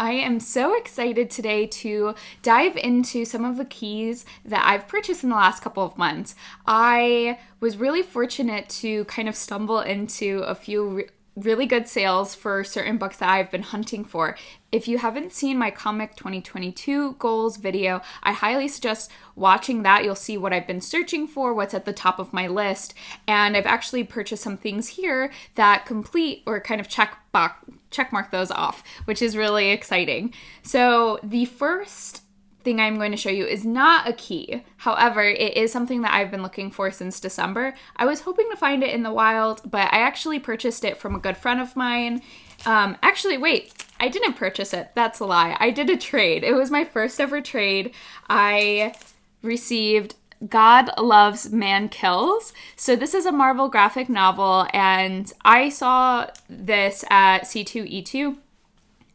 I am so excited today to dive into some of the keys that I've purchased in the last couple of months. I was really fortunate to kind of stumble into a few really good sales for certain books that I've been hunting for. If you haven't seen my Comic 2022 goals video, I highly suggest watching that. You'll see what I've been searching for, what's at the top of my list, and I've actually purchased some things here that complete or kind of check mark those off, which is really exciting. So the first thing I'm going to show you is not a key. However, it is something that I've been looking for since December. I was hoping to find it in the wild, but I actually purchased it from a good friend of mine. I didn't purchase it. That's a lie. I did a trade. It was my first ever trade. I received God Loves, Man Kills. So this is a Marvel graphic novel, and I saw this at C2E2.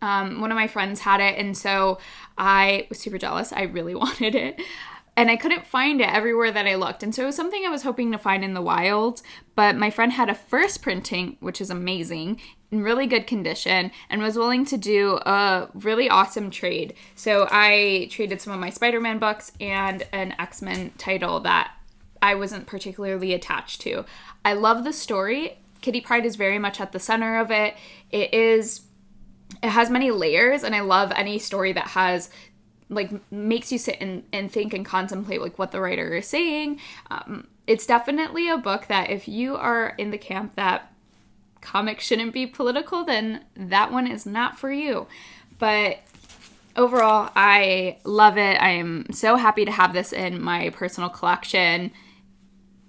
One of my friends had it, and so I was super jealous. I really wanted it, and I couldn't find it everywhere that I looked, and so it was something I was hoping to find in the wild, but my friend had a first printing, which is amazing, in really good condition, and was willing to do a really awesome trade. So I traded some of my Spider-Man books and an XMen title that I wasn't particularly attached to. I love the story. Kitty Pryde is very much at the center of it. It has many layers, and I love any story that has, makes you sit and think and contemplate, what the writer is saying. It's definitely a book that if you are in the camp that comics shouldn't be political, then that one is not for you. But overall, I love it. I am so happy to have this in my personal collection.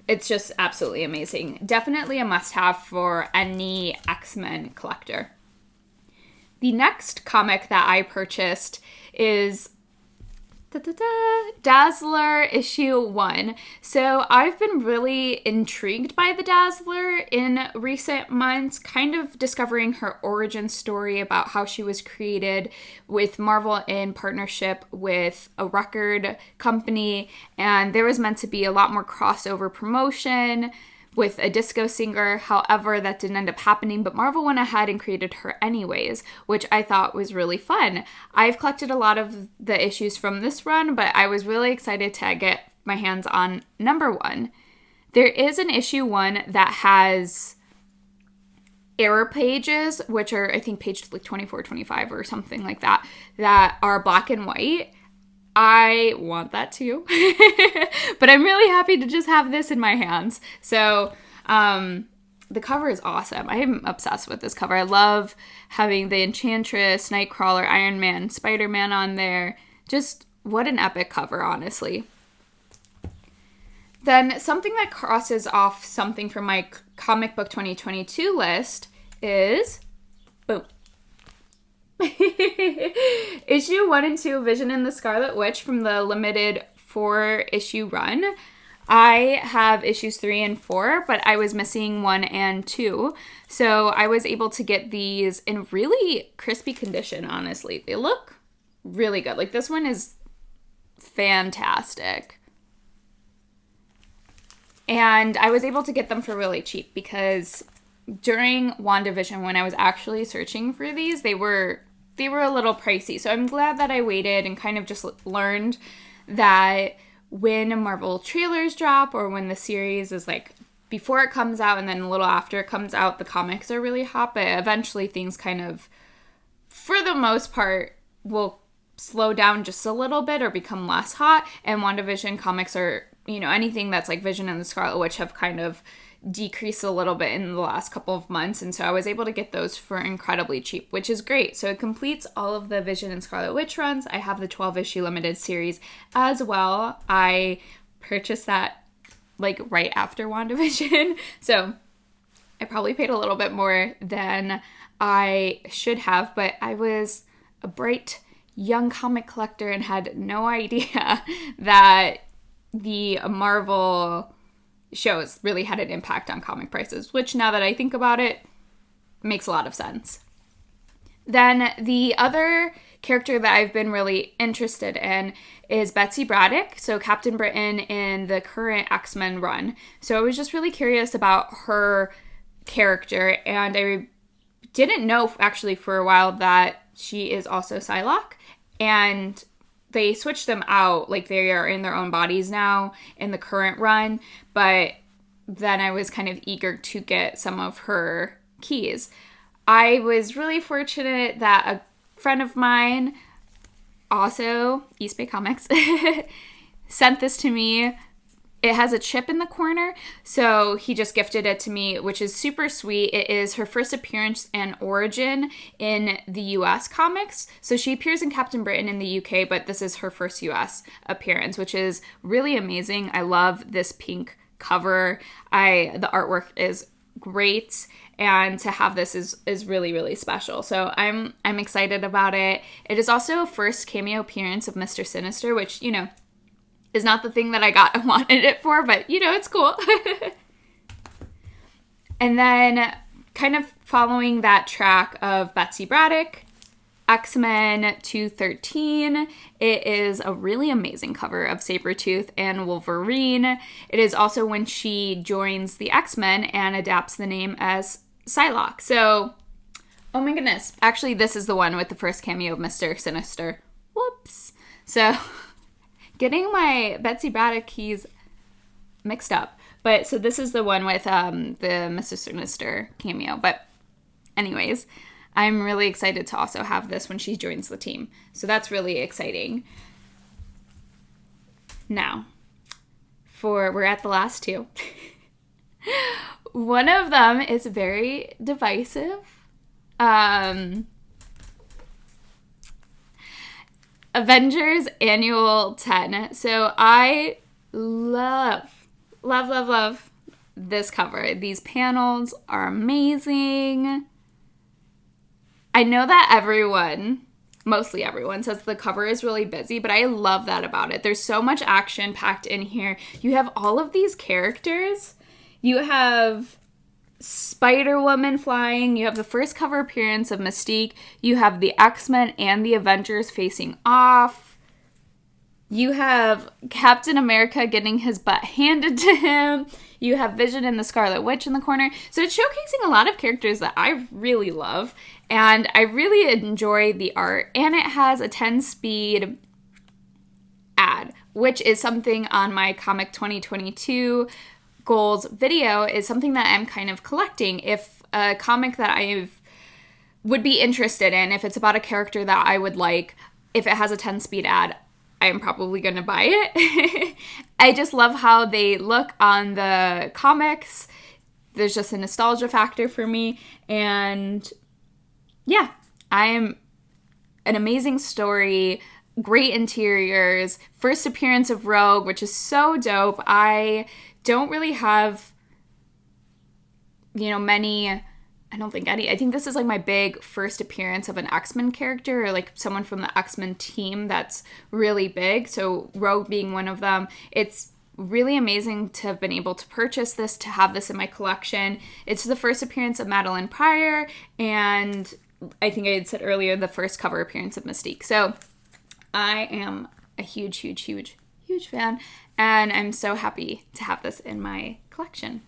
It's just absolutely amazing. Definitely a must-have for any X-Men collector. The next comic that I purchased is Dazzler issue 1. So I've been really intrigued by the Dazzler in recent months, kind of discovering her origin story about how she was created with Marvel in partnership with a record company, and there was meant to be a lot more crossover promotion with a disco singer. However, that didn't end up happening, but Marvel went ahead and created her anyways, which I thought was really fun. I've collected a lot of the issues from this run, but I was really excited to get my hands on number 1. There is an issue 1 that has error pages, which are, I think, page 24, 25 or something like that, that are black and white. I want that too, but I'm really happy to just have this in my hands. So the cover is awesome. I am obsessed with this cover. I love having the Enchantress, Nightcrawler, Iron Man, Spider-Man on there. Just what an epic cover, honestly. Then something that crosses off something from my comic book 2022 list is, boom, issue 1 and 2, Vision and the Scarlet Witch from the limited 4-issue run. I have issues 3 and 4, but I was missing 1 and 2. So I was able to get these in really crispy condition, honestly. They look really good. This one is fantastic. And I was able to get them for really cheap because during WandaVision, when I was actually searching for these, they were a little pricey. So I'm glad that I waited and kind of just learned that when Marvel trailers drop or when the series is before it comes out and then a little after it comes out, the comics are really hot, but eventually things kind of, for the most part, will slow down just a little bit or become less hot. And WandaVision comics are, anything that's Vision and the Scarlet Witch have kind of decrease a little bit in the last couple of months, and so I was able to get those for incredibly cheap, which is great. So it completes all of the Vision and Scarlet Witch runs. I have the 12-issue limited series as well. I purchased that right after WandaVision, so I probably paid a little bit more than I should have, but I was a bright young comic collector and had no idea that the Marvel shows really had an impact on comic prices, which now that I think about it, makes a lot of sense. Then the other character that I've been really interested in is Betsy Braddock, so Captain Britain in the current X-Men run. So I was just really curious about her character, and I didn't know actually for a while that she is also Psylocke. And they switched them out, like they are in their own bodies now in the current run, but then I was kind of eager to get some of her keys. I was really fortunate that a friend of mine, also East Bay Comics, sent this to me. It has a chip in the corner, so he just gifted it to me, which is super sweet. It is her first appearance and origin in the US comics. So she appears in Captain Britain in the UK, but this is her first US appearance, which is really amazing. I love this pink cover. The artwork is great, and to have this is really, really special. So I'm excited about it. It is also a first cameo appearance of Mr. Sinister, which, you know, is not the thing that I wanted it for, but, you know, it's cool. And then kind of following that track of Betsy Braddock, XMen 213. It is a really amazing cover of Sabretooth and Wolverine. It is also when she joins the X-Men and adapts the name as Psylocke. So, oh my goodness. Actually, this is the one with the first cameo of Mr. Sinister. Whoops. So, getting my Betsy Braddock keys mixed up. But so this is the one with the Mr. Sinister cameo. But anyways, I'm really excited to also have this when she joins the team. So that's really exciting. Now, we're at the last two. One of them is very divisive. Avengers Annual 10. So I love this cover. These panels are amazing. I know that mostly everyone, says the cover is really busy, but I love that about it. There's so much action packed in here. You have all of these characters. You have Spider-Woman flying. You have the first cover appearance of Mystique. You have the X-Men and the Avengers facing off. You have Captain America getting his butt handed to him. You have Vision and the Scarlet Witch in the corner. So it's showcasing a lot of characters that I really love. And I really enjoy the art. And it has a 10-speed ad, which is something on my Comic 2022 goals video, is something that I'm kind of collecting. If a comic that I would be interested in, if it's about a character that I would like, if it has a 10-speed ad, I am probably going to buy it. I just love how they look on the comics. There's just a nostalgia factor for me. And yeah, I am an amazing story, great interiors, first appearance of Rogue, which is so dope. I don't really have, many, I don't think any. I think this is like my big first appearance of an X-Men character, or like someone from the X-Men team that's really big. So Rogue being one of them. It's really amazing to have been able to purchase this, to have this in my collection. It's the first appearance of Madeline Pryor, and I think I had said earlier, the first cover appearance of Mystique. So I am a huge fan, and I'm so happy to have this in my collection.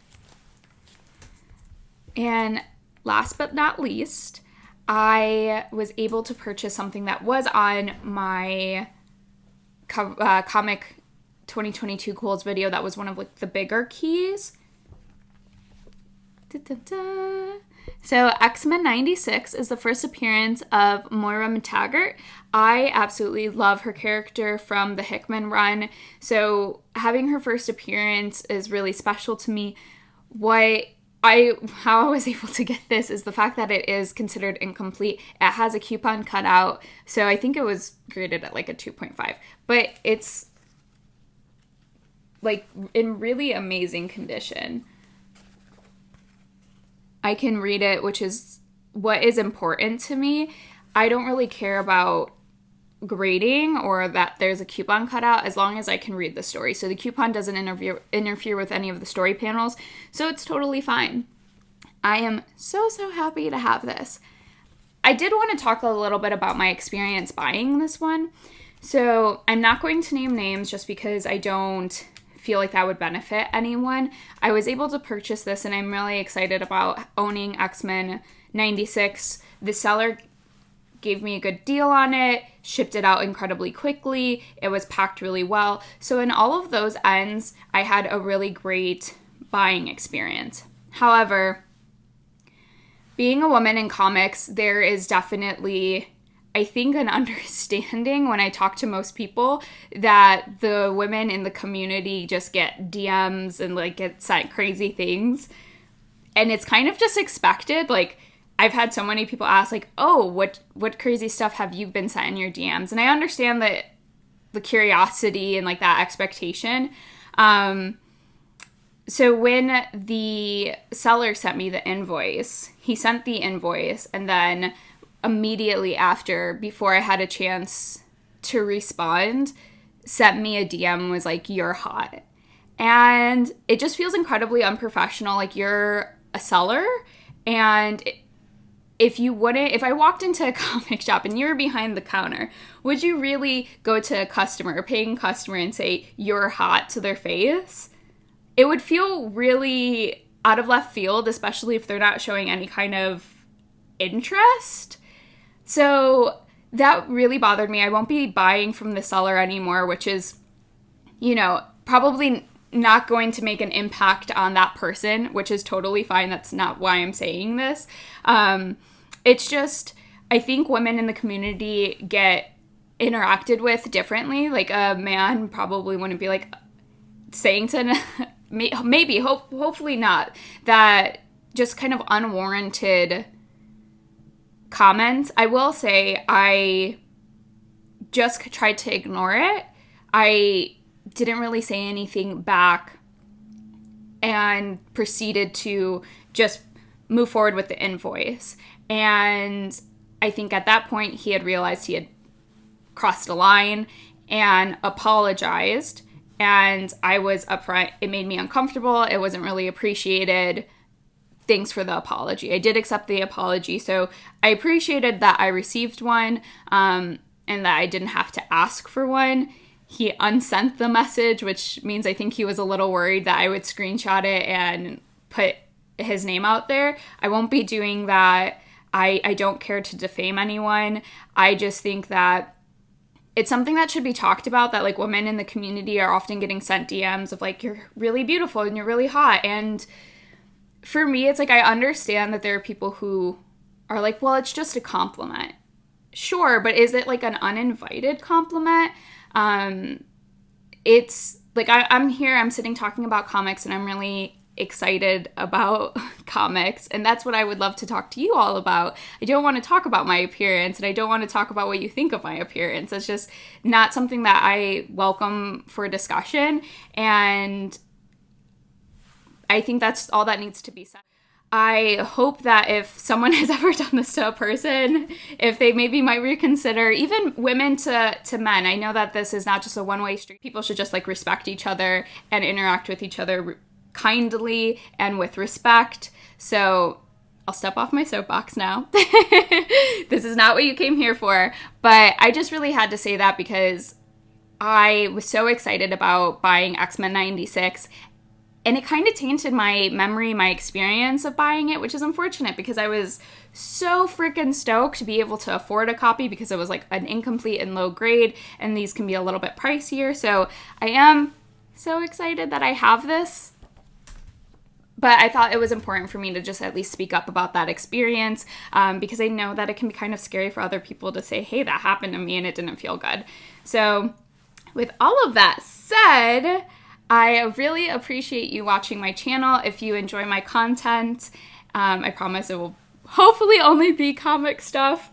And last but not least, I was able to purchase something that was on my Comic 2022 goals video. That was one of like the bigger keys. So X-Men 96 is the first appearance of Moira McTaggart. I absolutely love her character from the Hickman run. So having her first appearance is really special to me. How I was able to get this is the fact that it is considered incomplete. It has a coupon cut out, so I think it was graded at like a 2.5. But it's like in really amazing condition. I can read it, which is what is important to me. I don't really care about grading or that there's a coupon cut out, as long as I can read the story. So the coupon doesn't interfere with any of the story panels, so it's totally fine. I am so happy to have this. I did want to talk a little bit about my experience buying this one. So I'm not going to name names just because I don't feel like that would benefit anyone. I was able to purchase this, and I'm really excited about owning X-Men 96. The seller gave me a good deal on it, shipped it out incredibly quickly, it was packed really well. So in all of those ends, I had a really great buying experience. However, being a woman in comics, there is definitely, I think, an understanding when I talk to most people that the women in the community just get DMs and like get sent crazy things. And it's kind of just expected. Like, I've had so many people ask, like, oh, what crazy stuff have you been sent in your DMs? And I understand that the curiosity and like that expectation. So when the seller sent me the invoice, he sent the invoice, and then immediately after, before I had a chance to respond, sent me a DM, was like, "You're hot." And it just feels incredibly unprofessional. Like, you're a seller, and if I walked into a comic shop and you were behind the counter, would you really go to a customer, a paying customer, and say, "You're hot" to their face? It would feel really out of left field, especially if they're not showing any kind of interest. So that really bothered me. I won't be buying from the seller anymore, which is, probably not going to make an impact on that person, which is totally fine. That's not why I'm saying this. It's just, I think women in the community get interacted with differently. Like, a man probably wouldn't be like saying to maybe, hopefully not, that just kind of unwarranted comments. I will say I just tried to ignore it. I didn't really say anything back and proceeded to just move forward with the invoice. And I think at that point he had realized he had crossed a line and apologized. And I was upfront. It made me uncomfortable. It wasn't really appreciated. Thanks for the apology. I did accept the apology. So I appreciated that I received one, and that I didn't have to ask for one. He unsent the message, which means I think he was a little worried that I would screenshot it and put his name out there. I won't be doing that. I don't care to defame anyone. I just think that it's something that should be talked about, that like women in the community are often getting sent DMs of like, "You're really beautiful and you're really hot." And for me, it's like, I understand that there are people who are like, well, it's just a compliment. Sure, but is it like an uninvited compliment? It's like, I'm sitting talking about comics, and I'm really excited about comics, and that's what I would love to talk to you all about. I don't want to talk about my appearance, and I don't want to talk about what you think of my appearance. It's just not something that I welcome for discussion, and I think that's all that needs to be said. I hope that if someone has ever done this to a person, if they maybe might reconsider, even women to men. I know that this is not just a one-way street. People should just like respect each other and interact with each other kindly and with respect. So I'll step off my soapbox now. This is not what you came here for, but I just really had to say that because I was so excited about buying XMen 96. And it kind of tainted my memory, my experience of buying it, which is unfortunate because I was so freaking stoked to be able to afford a copy because it was like an incomplete and low grade, and these can be a little bit pricier. So I am so excited that I have this. But I thought it was important for me to just at least speak up about that experience, because I know that it can be kind of scary for other people to say, hey, that happened to me and it didn't feel good. So with all of that said, I really appreciate you watching my channel. If you enjoy my content, I promise it will hopefully only be comic stuff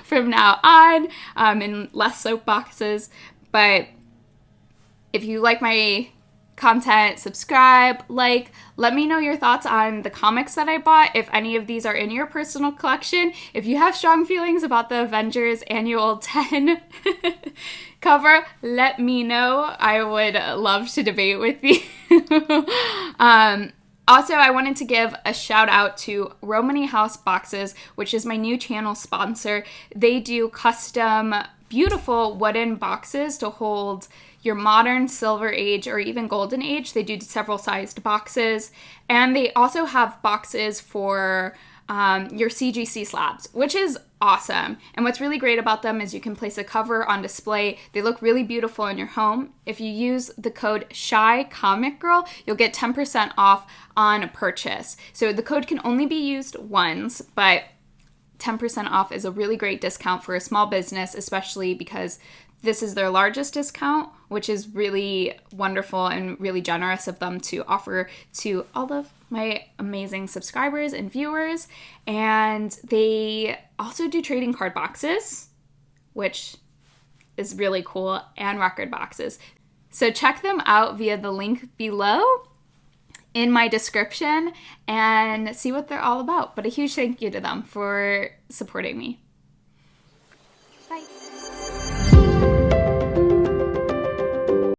from now on, and less soapboxes. But if you like my content, subscribe, like, let me know your thoughts on the comics that I bought, if any of these are in your personal collection. If you have strong feelings about the Avengers Annual 10 cover, let me know. I would love to debate with you. Also, I wanted to give a shout out to Romany House Boxes, which is my new channel sponsor. They do custom, beautiful wooden boxes to hold your modern, silver age, or even golden age. They do several sized boxes. And they also have boxes for your CGC slabs, which is awesome. And what's really great about them is you can place a cover on display. They look really beautiful in your home. If you use the code SHYCOMICGIRL, you'll get 10% off on a purchase. So the code can only be used once, but 10% off is a really great discount for a small business, especially because this is their largest discount, which is really wonderful and really generous of them to offer to all of my amazing subscribers and viewers. And they also do trading card boxes, which is really cool, and record boxes. So check them out via the link below in my description and see what they're all about. But a huge thank you to them for supporting me.